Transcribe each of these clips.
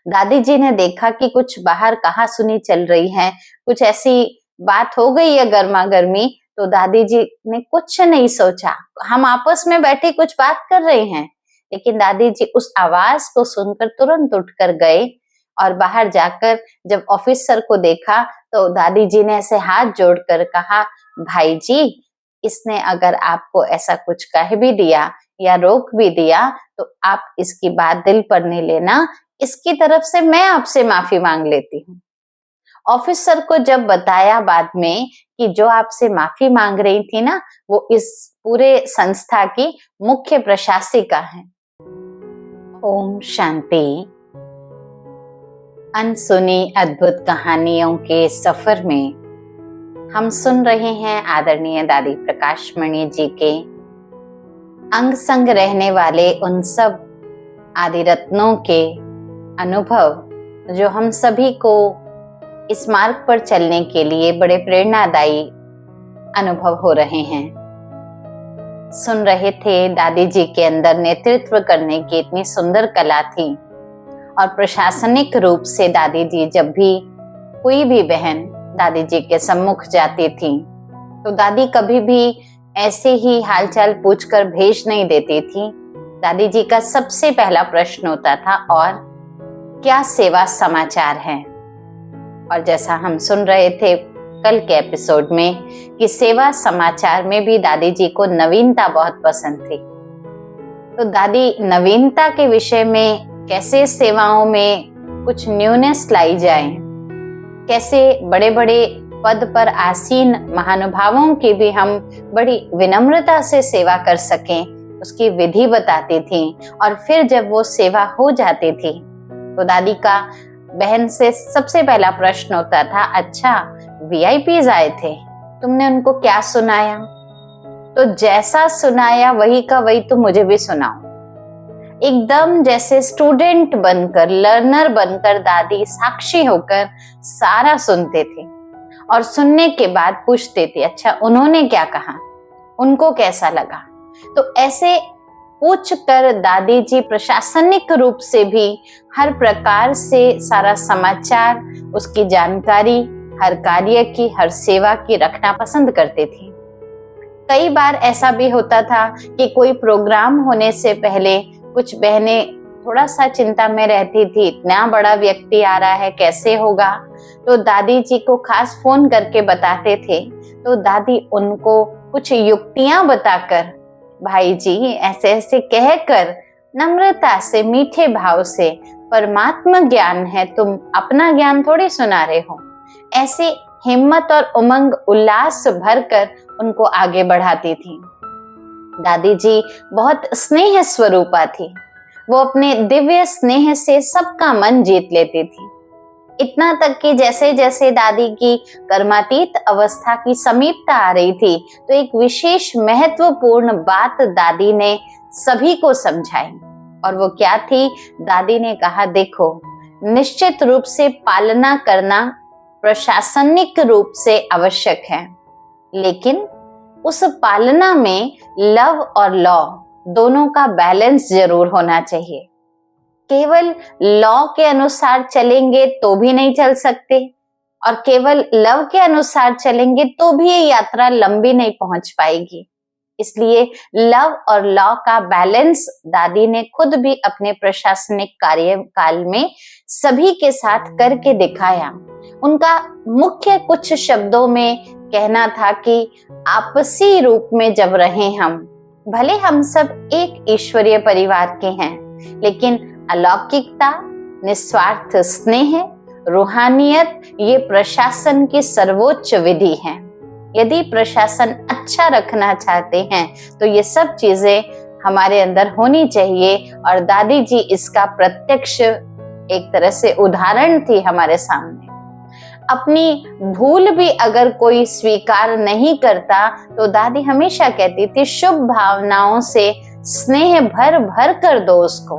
दादी जी ने देखा कि कुछ बाहर कहासुनी चल रही है, कुछ ऐसी बात हो गई है गर्मा गर्मी। तो दादी जी ने कुछ नहीं सोचा, हम आपस में बैठे कुछ बात कर रहे हैं, लेकिन दादी जी उस आवाज को सुनकर तुरंत उठकर गए और बाहर जाकर जब ऑफिसर को देखा तो दादी जी ने ऐसे हाथ जोड़कर कहा, भाई जी, इसने अगर आपको ऐसा कुछ कह भी दिया या रोक भी दिया तो आप इसकी बात दिल पर नहीं लेना, इसकी तरफ से मैं आपसे माफी मांग लेती हूँ। ऑफिसर को जब बताया बाद में कि जो आपसे माफी मांग रही थी ना, वो इस पूरे संस्था की मुख्य प्रशासिका है। ओम शांति। अनसुनी अद्भुत कहानियों के सफर में हम सुन रहे हैं आदरणीय दादी प्रकाश मणि जी के अंग संग रहने वाले उन सब आदि रत्नों के अनुभव जो हम सभी को इस मार्ग पर चलने के लिए बड़े प्रेरणादायी अनुभव हो रहे हैं। सुन रहे थे दादी जी के अंदर नेतृत्व करने की इतनी सुंदर कला थी और प्रशासनिक रूप से दादी जी जब भी कोई भी बहन दादी जी के सम्मुख जाती थी तो दादी कभी भी ऐसे ही हालचाल पूछकर भेज नहीं देती थी। दादी जी का सबसे पहला प्रश्न होता था, और क्या सेवा समाचार है। और जैसा हम सुन रहे थे कल के एपिसोड में कि सेवा समाचार में भी दादी जी को नवीनता बहुत पसंद थी। तो दादी नवीनता के विषय में कैसे सेवाओं में कुछ न्यूनेस लाई जाए, कैसे बड़े बड़े पद पर आसीन महानुभावों की भी हम बड़ी विनम्रता से सेवा कर सकें, उसकी विधि बताती थी। और फिर जब वो सेवा हो जाती थी तो दादी का बहन से सबसे पहला प्रश्न होता था, अच्छा वीआईपीज आए थे, तुमने उनको क्या सुनाया? तो जैसा सुनाया वही का वही तुम मुझे भी सुनाओ। एकदम जैसे स्टूडेंट बनकर, लर्नर बनकर दादी साक्षी होकर सारा सुनते थे और सुनने के बाद पूछते थे, अच्छा उन्होंने क्या कहा, उनको कैसा लगा। तो ऐसे पूछ कर दादी जी प्रशासनिक रूप से भी हर प्रकार से सारा समाचार, उसकी जानकारी, हर कार्य की, हर सेवा की रखना पसंद करते थे। कई बार ऐसा भी होता था कि कोई प्रोग्राम होने से पहले कुछ बहनें थोड़ा सा चिंता में रहती थी, इतना बड़ा व्यक्ति आ रहा है, कैसे होगा। तो दादी जी को खास फोन करके बताते थे। तो दादी उनको कुछ युक्तियां बताकर, भाई जी ऐसे ऐसे कहकर नम्रता से, मीठे भाव से, परमात्मा ज्ञान है, तुम अपना ज्ञान थोड़ी सुना रहे हो, ऐसे हिम्मत और उमंग उल्लास भरकर उनको आगे बढ़ाती थी। दादी जी बहुत स्नेह स्वरूपा थी। वो अपने दिव्य स्नेह से सबका मन जीत लेती थी। इतना तक कि जैसे जैसे दादी की कर्मातीत अवस्था की समीपता आ रही थी तो एक विशेष महत्वपूर्ण बात दादी ने सभी को समझाई। और वो क्या थी? दादी ने कहा, देखो निश्चित रूप से पालना करना प्रशासनिक रूप से आवश्यक है, लेकिन उस पालना में लव और लॉ दोनों का बैलेंस जरूर होना चाहिए। केवल लॉ के अनुसार चलेंगे तो भी नहीं चल सकते और केवल लव के अनुसार चलेंगे तो भी ये यात्रा लंबी नहीं पहुंच पाएगी। इसलिए लव और लॉ का बैलेंस दादी ने खुद भी अपने प्रशासनिक कार्यकाल में सभी के साथ करके दिखाया। उनका मुख्य कुछ शब्दों में कहना था कि आपसी रूप में जब रहें हम, भले हम सब एक ईश्वरीय परिवार के हैं, लेकिन अलौकिकता, निस्वार्थ स्नेह, रूहानियत ये प्रशासन की सर्वोच्च विधि है। यदि प्रशासन अच्छा रखना चाहते हैं तो ये सब चीजें हमारे अंदर होनी चाहिए। और दादी जी इसका प्रत्यक्ष एक तरह से उदाहरण थी हमारे सामने। अपनी भूल भी अगर कोई स्वीकार नहीं करता तो दादी हमेशा कहती थी, शुभ भावनाओं से स्नेह भर भर कर दो उसको।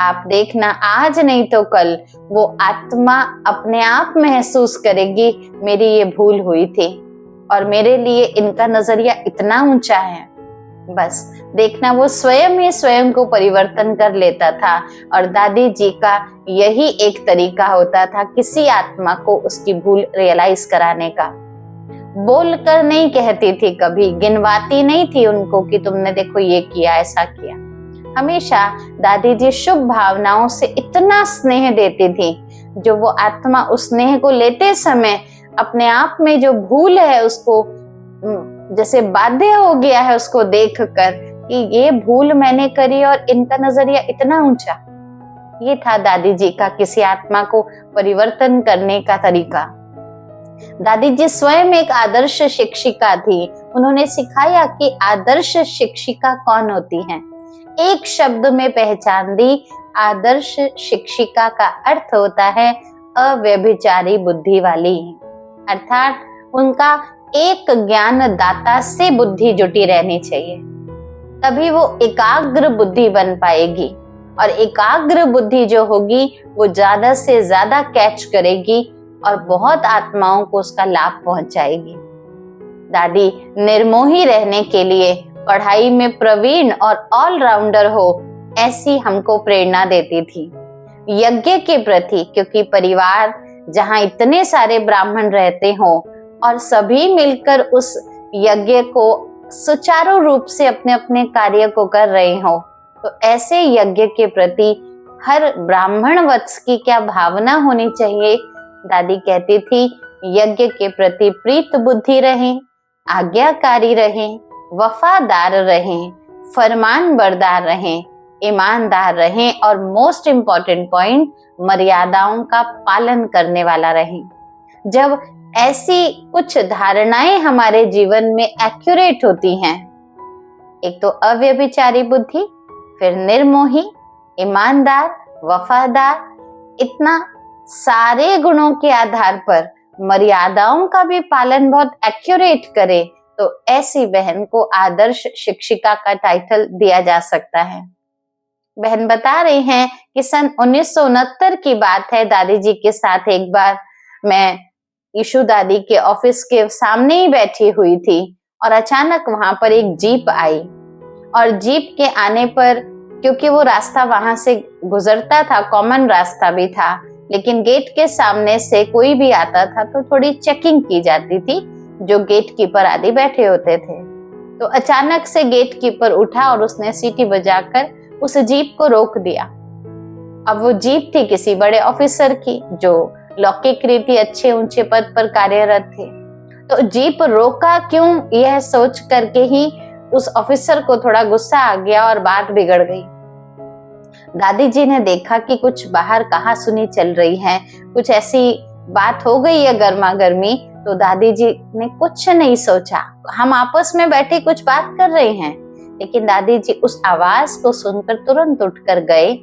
आप देखना, आज नहीं तो कल वो आत्मा अपने आप महसूस करेगी, मेरी ये भूल हुई थी और मेरे लिए इनका नजरिया इतना ऊंचा है। बस देखना वो स्वयं ही स्वयं को परिवर्तन कर लेता था। और दादी जी का यही एक तरीका होता था किसी आत्मा को उसकी भूल रियलाइज कराने का। बोलकर नहीं कहती थी, कभी गिनवाती नहीं थी उनको कि तुमने देखो ये किया ऐसा किया। हमेशा दादी जी शुभ भावनाओं से इतना स्नेह देती थी, जो वो आत्मा उस स्नेह को लेते समय अपने आप में जो भूल है उसको जैसे बाध्य हो गया है उसको देखकर कि ये भूल मैंने करी और इनका नजरिया इतना ऊंचा। ये था दादी जी का किसी आत्मा को परिवर्तन करने का तरीका। दादी जी स्वयं एक आदर्श शिक्षिका थी। उन्होंने सिखाया कि आदर्श शिक्षिका कौन होती है। एक शब्द में पहचान दी, आदर्श शिक्षिका का अर्थ होता है अव्यभिचारी बुद्धि वाली, अर्थात उनका एक ज्ञान दाता से बुद्धि जुटी रहनी चाहिए, तभी वो एकाग्र बुद्धि बन पाएगी। और एकाग्र बुद्धि जो होगी वो ज्यादा से ज्यादा कैच करेगी और बहुत आत्माओं को उसका लाभ पहुंचाएगी। दादी निर्मोही रहने के लिए, पढ़ाई में प्रवीण और ऑलराउंडर हो, ऐसी हमको प्रेरणा देती थी। यज्ञ के प्रति, क्योंकि परिवार जहाँ इतने सारे ब्राह्मण रहते हों और सभी मिलकर उस यज्ञ को सुचारू रूप से अपने अपने कार्य को कर रहे हो, तो ऐसे यज्ञ के प्रति हर ब्राह्मण वत्स की क्या भावना होनी चाहिए। दादी कहती थी यज्ञ के प्रति प्रीत बुद्धि रहें, आज्ञाकारी रहें, वफादार रहें, फरमान बरदार रहें, ईमानदार रहें और मोस्ट इम्पॉर्टेंट पॉइंट, मर्यादाओं का पालन करने वाला रहें। जब ऐसी कुछ धारणाएं हमारे जीवन में एक्यूरेट होती हैं, एक तो अव्यभिचारी बुद्धि, फिर निर्मोही, ईमानदार, वफादार, इतना सारे गुणों के आधार पर मर्यादाओं का भी पालन बहुत एक्यूरेट करे, तो ऐसी बहन को आदर्श शिक्षिका का टाइटल दिया जा सकता है। बहन बता रहे हैं कि सन 1969 की बात है, दादी जी के साथ एक बार मैं ईशु दादी के ऑफिस के सामने ही बैठी हुई थी और अचानक वहां पर एक जीप आई। और जीप के आने पर, क्योंकि वो रास्ता वहां से गुजरता था, कॉमन रास्ता भी था, लेकिन गेट के सामने से कोई भी आता था तो थोड़ी चेकिंग की जाती थी, जो गेट कीपर आदि बैठे होते थे। तो अचानक से गेट कीपर उठा और उसने सीटी बजाकर उस जीप को रोक दिया। अब वो जीप थी किसी बड़े ऑफिसर की, जो लौकिक रीति अच्छे ऊंचे पद पर कार्यरत थे। तो जीप रोका क्यों, यह सोच करके ही उस ऑफिसर को थोड़ा गुस्सा आ गया और बात बिगड़ गई। दादी जी ने देखा कि कुछ बाहर कहा सुनी चल रही है, कुछ ऐसी बात हो गई है गर्मा गर्मी। तो दादी जी ने कुछ नहीं सोचा, हम आपस में बैठे कुछ बात कर रहे हैं, लेकिन दादी जी उस आवाज को सुनकर तुरंत उठकर गए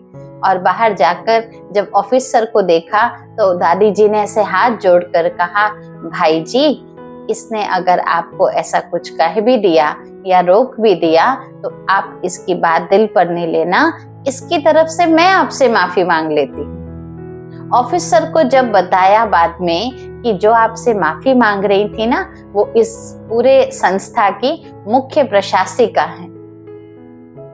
और बाहर जाकर जब ऑफिसर को देखा तो दादी जी ने ऐसे हाथ जोड़कर कहा, भाई जी, इसने अगर आपको ऐसा कुछ कह भी दिया या रोक भी दिया तो आप इसकी बात दिल पर नहीं लेना, इसकी तरफ से मैं आपसे माफी मांग लेती। ऑफिसर को जब बताया बाद में कि जो आपसे माफी मांग रही थी ना, वो इस पूरे संस्था की मुख्य प्रशासिका है।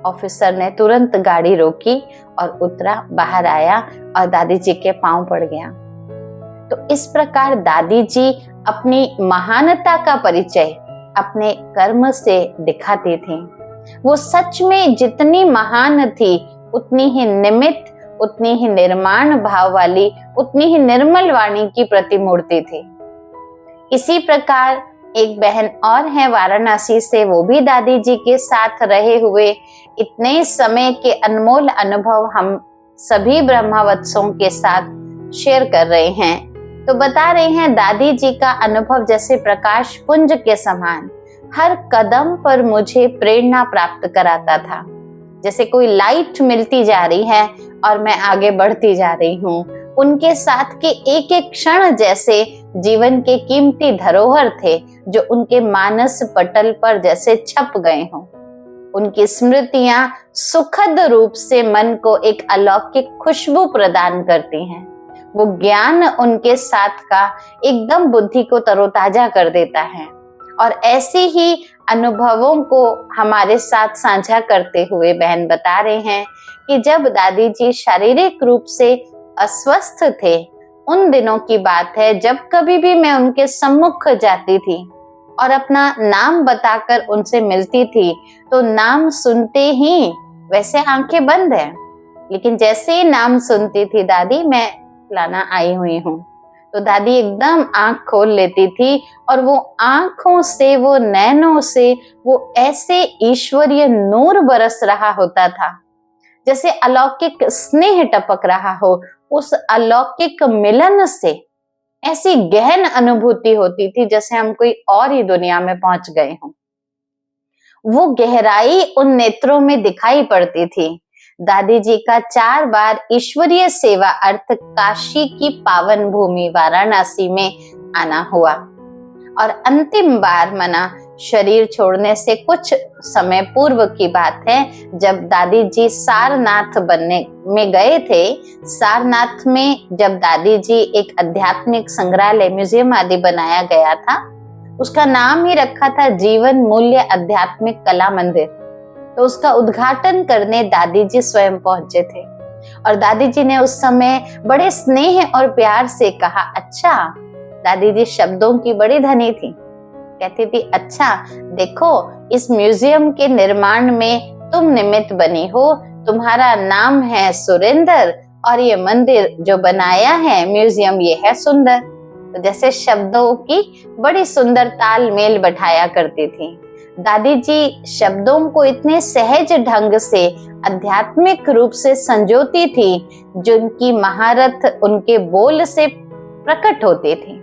ऑफिसर ने तुरंत गाड़ी रोकी और उतरा, बाहर आया और दादी जी के पांव पड़ गया। तो इस प्रकार दादी जी अपनी महानता का परिचय अपने कर्म से दिखाती थी। वो सच में जितनी महान थी, उतनी ही निमित्त, उतनी ही निर्माण भाव वाली, उतनी ही निर्मल वाणी की प्रतिमूर्ति थी। इसी प्रकार एक बहन और है वाराणसी से, वो भी दादी जी के साथ रहे हुए इतने समय के अनमोल अनुभव हम सभी ब्रह्मवत्सों के साथ शेयर कर रहे हैं। तो बता रहे हैं दादी जी का अनुभव जैसे प्रकाश पुंज के समान हर कदम पर मुझे प्रेरणा प्राप्त कराता था। जैसे कोई लाइट मिलती जा रही है और मैं आगे बढ़ती जा रही हूँ। उनके साथ के एक एक क्षण जैसे जीवन के कीमती धरोहर थे, जो उनके मानस पटल पर जैसे छप गए हों। उनकी स्मृतियां सुखद रूप से मन को एक अलौकिक खुशबू प्रदान करती हैं। वो ज्ञान उनके साथ का एकदम बुद्धि को तरोताजा कर देता है। और ऐसे ही अनुभवों को हमारे साथ साझा करते हुए बहन बता रहे हैं कि जब दादी जी शारीरिक रूप से अस्वस्थ थे, उन दिनों की बात है जब कभी भी मैं उनके सम्मुख जाती थी और अपना नाम बताकर उनसे मिलती थी, तो नाम सुनते ही, वैसे आंखें बंद है, लेकिन जैसे ही नाम सुनती थी दादी मैं फलाना आई हुई हूँ, तो दादी एकदम आंख खोल लेती थी और वो आंखों से, वो नैनों से वो ऐसे ईश्वरीय नूर बरस रहा होता था, जैसे अलौकिक स्नेह टपक रहा हो। उस अलौकिक मिलन से ऐसी गहन अनुभूति होती थी जैसे हम कोई और ही दुनिया में पहुंच गए हों। वो गहराई उन नेत्रों में दिखाई पड़ती थी। दादी जी का 4 बार ईश्वरीय सेवा अर्थ काशी की पावन भूमि वाराणसी में आना हुआ और अंतिम बार मना शरीर छोड़ने से कुछ समय पूर्व की बात है, जब दादी जी सारनाथ बनने में गए थे। सारनाथ में जब दादी जी एक आध्यात्मिक संग्रहालय, म्यूजियम आदि बनाया गया था, उसका नाम ही रखा था जीवन मूल्य आध्यात्मिक कला मंदिर। तो उसका उद्घाटन करने दादी जी स्वयं पहुंचे थे और दादी जी ने उस समय बड़े स्नेह और प्यार से कहा, अच्छा, दादी जी शब्दों की बड़ी धनी थी, कहती थी, अच्छा देखो, इस म्यूजियम के निर्माण में तुम निमित्त बनी हो, तुम्हारा नाम है सुरेंद्र और ये मंदिर जो बनाया है म्यूजियम, ये है सुंदर। तो जैसे शब्दों की बड़ी सुंदर तालमेल बैठाया करती थी। दादी जी शब्दों को इतने सहज ढंग से आध्यात्मिक रूप से संजोती थी, जिनकी महारत उनके बोल से प्रकट होती थी।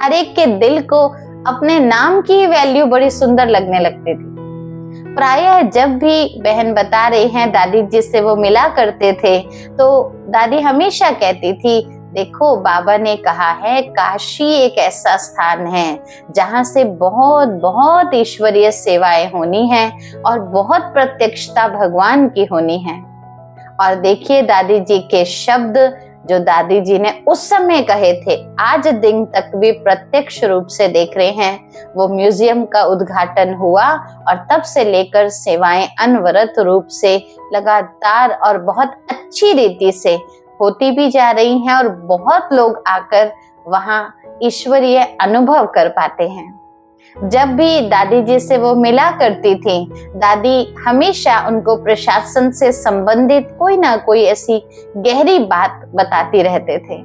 हर एक के दिल को अपने नाम की ही वैल्यू बड़ी सुंदर लगने लगती थी। प्रायः जब भी बहन बता रही हैं दादी जी से वो मिला करते थे, तो दादी हमेशा कहती थी, देखो, बाबा ने कहा है काशी एक ऐसा स्थान है जहां से बहुत बहुत ईश्वरीय सेवाएं होनी हैं और बहुत प्रत्यक्षता भगवान की होनी है। और देखिए दादी जी के शब्द जो दादी जी ने उस समय कहे थे, आज दिन तक भी प्रत्यक्ष रूप से देख रहे हैं। वो म्यूजियम का उद्घाटन हुआ और तब से लेकर सेवाएं अनवरत रूप से लगातार और बहुत अच्छी रीति से होती भी जा रही हैं और बहुत लोग आकर वहां ईश्वरीय अनुभव कर पाते हैं। जब भी दादी जी से वो मिला करती थी, दादी हमेशा उनको प्रशासन से संबंधित कोई ना कोई ऐसी गहरी बात बताती रहते थे,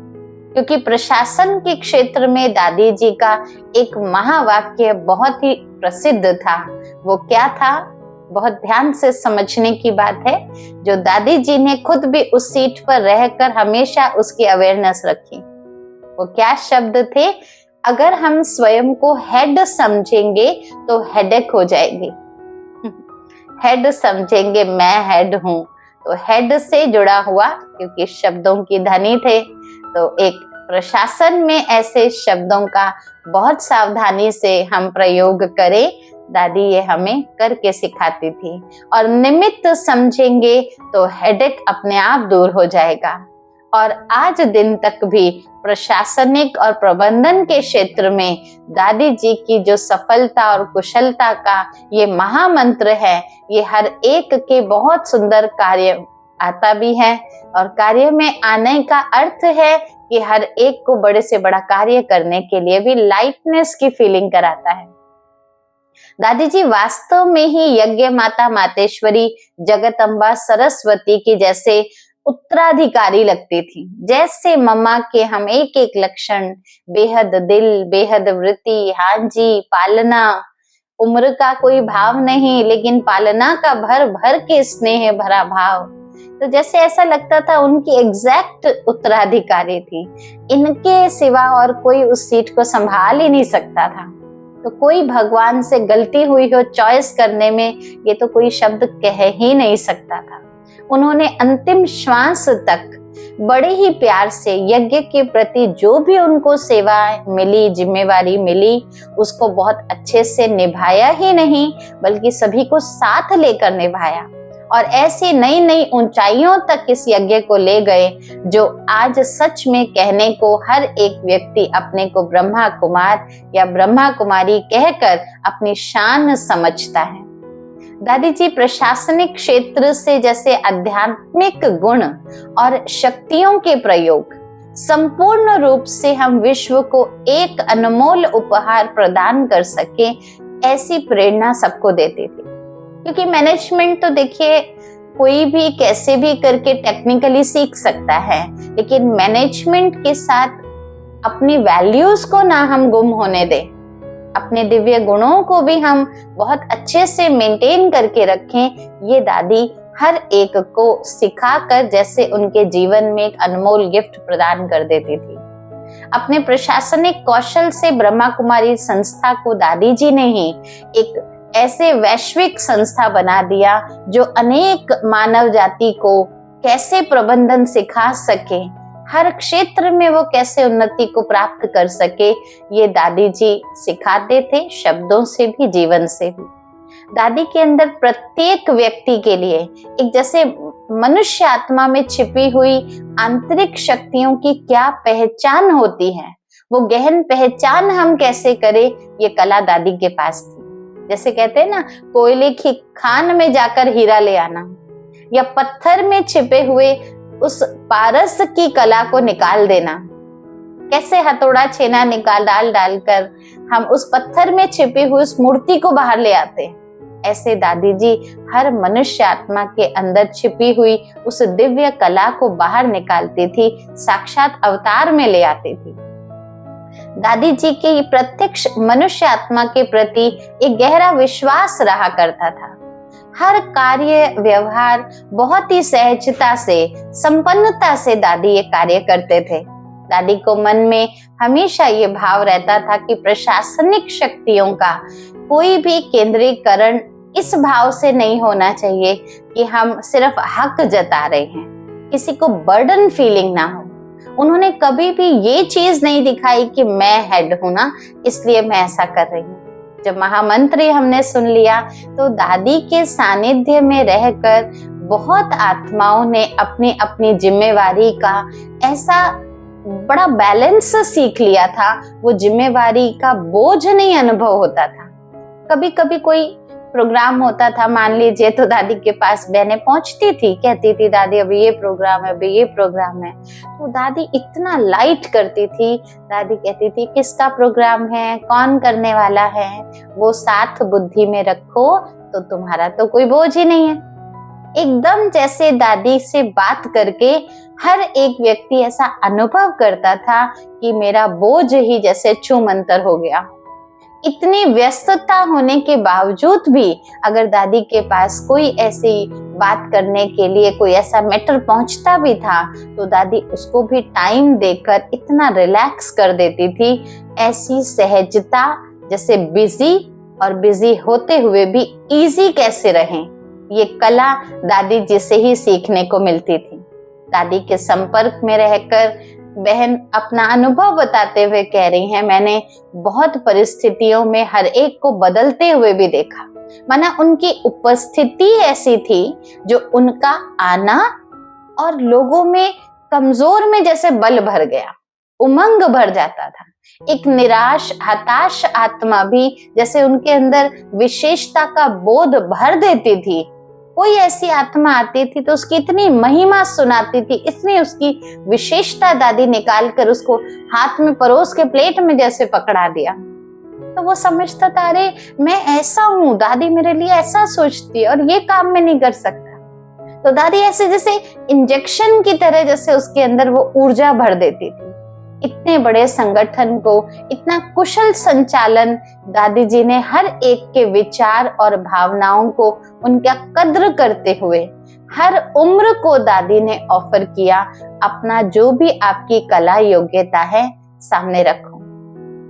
क्योंकि प्रशासन के क्षेत्र में दादी जी का एक महावाक्य बहुत ही प्रसिद्ध था। वो क्या था, बहुत ध्यान से समझने की बात है, जो दादी जी ने खुद भी उस सीट पर रहकर हमेशा उसकी अवेयरनेस रखी। वो क्या शब्द थे, अगर हम स्वयं को हेड समझेंगे तो हेडेक हो जाएगी। हेड समझेंगे मैं हेड हूं, तो हेड से जुड़ा हुआ, क्योंकि शब्दों की धनी थे, तो एक प्रशासन में ऐसे शब्दों का बहुत सावधानी से हम प्रयोग करें। दादी ये हमें करके सिखाती थी। और निमित्त समझेंगे तो हेडेक अपने आप दूर हो जाएगा। और आज दिन तक भी प्रशासनिक और प्रबंधन के क्षेत्र में दादी जी की जो सफलता और कुशलता का ये महामंत्र है, ये हर एक के बहुत सुंदर कार्य आता भी है। और कार्य में आने का अर्थ है कि हर एक को बड़े से बड़ा कार्य करने के लिए भी लाइटनेस की फीलिंग कराता है। दादी जी वास्तव में ही यज्ञ माता मातेश्वरी जगदम्बा सरस्वती की जैसे उत्तराधिकारी लगती थी। जैसे मम्मा के हम एक एक लक्षण, बेहद दिल, बेहद वृत्ति, हाँ जी, पालना, उम्र का कोई भाव नहीं, लेकिन पालना का भर भर के स्नेह भरा भाव, तो जैसे ऐसा लगता था उनकी एग्जैक्ट उत्तराधिकारी थी। इनके सिवा और कोई उस सीट को संभाल ही नहीं सकता था। तो कोई भगवान से गलती हुई हो चॉइस करने में, ये तो कोई शब्द कह ही नहीं सकता था। उन्होंने अंतिम श्वास तक बड़े ही प्यार से यज्ञ के प्रति जो भी उनको सेवा मिली, जिम्मेवारी मिली, उसको बहुत अच्छे से निभाया ही नहीं, बल्कि सभी को साथ लेकर निभाया। और ऐसी नई नई ऊंचाइयों तक इस यज्ञ को ले गए जो आज सच में कहने को हर एक व्यक्ति अपने को ब्रह्मा कुमार या ब्रह्मा कुमारी कहकर अपनी शान समझता है। दादी जी प्रशासनिक क्षेत्र से जैसे आध्यात्मिक गुण और शक्तियों के प्रयोग संपूर्ण रूप से हम विश्व को एक अनमोल उपहार प्रदान कर सके, ऐसी प्रेरणा सबको देते थे। क्योंकि मैनेजमेंट तो देखिए कोई भी कैसे भी करके टेक्निकली सीख सकता है, लेकिन मैनेजमेंट के साथ अपनी वैल्यूज को ना हम गुम होने दें, अपने दिव्य गुणों को भी हम बहुत अच्छे से मेंटेन करके रखें। ये दादी हर एक को सिखाकर जैसे उनके जीवन में एक अनमोल गिफ्ट प्रदान कर देती थी। अपने प्रशासनिक कौशल से ब्रह्मा कुमारी संस्था को दादी जी ने ही एक ऐसे वैश्विक संस्था बना दिया जो अनेक मानव जाति को कैसे प्रबंधन सिखा सके, हर क्षेत्र में वो कैसे उन्नति को प्राप्त कर सके, ये दादी जी सिखाते थे, शब्दों से भी जीवन से भी। दादी के अंदर प्रत्येक व्यक्ति के लिए एक जैसे मनुष्य आत्मा में छिपी हुई आंतरिक शक्तियों की क्या पहचान होती है, वो गहन पहचान हम कैसे करें, ये कला दादी के पास थी। जैसे कहते हैं ना, कोयले की खान में जाकर हीरा ले आना, या पत्थर में छिपे हुए उस पारस की कला को निकाल देना। कैसे हथौड़ा छेना निकाल डालकर हम उस पत्थर में छिपी हुई उस मूर्ति को बाहर ले आते, ऐसे दादी जी हर मनुष्य आत्मा के अंदर छिपी हुई उस दिव्य कला को बाहर निकालती थी, साक्षात अवतार में ले आती थी। दादी जी के प्रत्यक्ष मनुष्य आत्मा के प्रति एक गहरा विश्वास रहा करता था। हर कार्य व्यवहार बहुत ही सहजता से, संपन्नता से दादी ये कार्य करते थे। दादी को मन में हमेशा ये भाव रहता था कि प्रशासनिक शक्तियों का कोई भी केंद्रीकरण इस भाव से नहीं होना चाहिए कि हम सिर्फ हक जता रहे हैं, किसी को बर्डन फीलिंग ना हो। उन्होंने कभी भी ये चीज नहीं दिखाई कि मैं हेड हूं ना, इसलिए मैं ऐसा कर रही हूँ। जब महामंत्र हमने सुन लिया तो दादी के सानिध्य में रहकर बहुत आत्माओं ने अपनी अपनी जिम्मेवारी का ऐसा बड़ा बैलेंस सीख लिया था। वो जिम्मेवारी का बोझ नहीं अनुभव होता था। कभी कभी कोई प्रोग्राम होता था, मान लीजिए, तो दादी के पास बहनें पहुंचती थी, कहती थी दादी अभी ये प्रोग्राम है, अभी ये प्रोग्राम है, तो दादी इतना लाइट करती थी। दादी कहती थी किसका प्रोग्राम है, कौन करने वाला है, वो साथ बुद्धि में रखो तो तुम्हारा तो कोई बोझ ही नहीं है। एकदम जैसे दादी से बात करके हर एक व्यक्ति ऐसा अनुभव करता था कि मेरा बोझ ही जैसे छूमंतर हो गया। इतनी व्यस्तता होने के बावजूद भी अगर दादी के पास कोई ऐसी बात करने के लिए कोई ऐसा मैटर पहुंचता भी था तो दादी उसको भी टाइम देकर इतना रिलैक्स कर देती थी। ऐसी सहजता, जैसे बिजी और बिजी होते हुए भी इजी कैसे रहें, ये कला दादी जी से ही सीखने को मिलती थी। दादी के संपर्क में रहकर बहन अपना अनुभव बताते हुए कह रही हैं, मैंने बहुत परिस्थितियों में हर एक को बदलते हुए भी देखा। माना उनकी उपस्थिति ऐसी थी जो उनका आना और लोगों में कमजोर में जैसे बल भर गया, उमंग भर जाता था। एक निराश हताश आत्मा भी जैसे उनके अंदर विशेषता का बोध भर देती थी। कोई ऐसी आत्मा आती थी तो उसकी इतनी महिमा सुनाती थी, इतनी उसकी विशेषता दादी निकाल कर उसको हाथ में परोस के प्लेट में जैसे पकड़ा दिया, तो वो समझता था अरे मैं ऐसा हूँ, दादी मेरे लिए ऐसा सोचती है और ये काम मैं नहीं कर सकता। तो दादी ऐसे जैसे इंजेक्शन की तरह जैसे उसके अंदर वो ऊर्जा भर देती थी। इतने बड़े संगठन को इतना कुशल संचालन दादी जी ने हर एक के विचार और भावनाओं को उनका कद्र करते हुए हर उम्र को दादी ने ऑफर किया, अपना जो भी आपकी कला योग्यता है सामने रखो।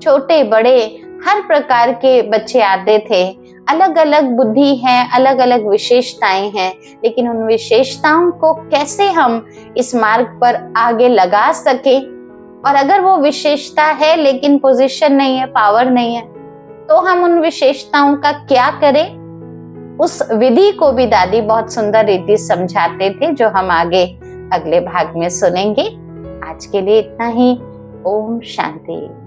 छोटे बड़े हर प्रकार के बच्चे आते थे, अलग अलग बुद्धि है, अलग अलग विशेषताएं हैं, लेकिन उन विशेषताओं को कैसे हम इस मार्ग पर आगे लगा सके, और अगर वो विशेषता है लेकिन पोजीशन नहीं है, पावर नहीं है, तो हम उन विशेषताओं का क्या करें, उस विधि को भी दादी बहुत सुंदर रीति समझाते थे, जो हम आगे अगले भाग में सुनेंगे। आज के लिए इतना ही। ओम शांति।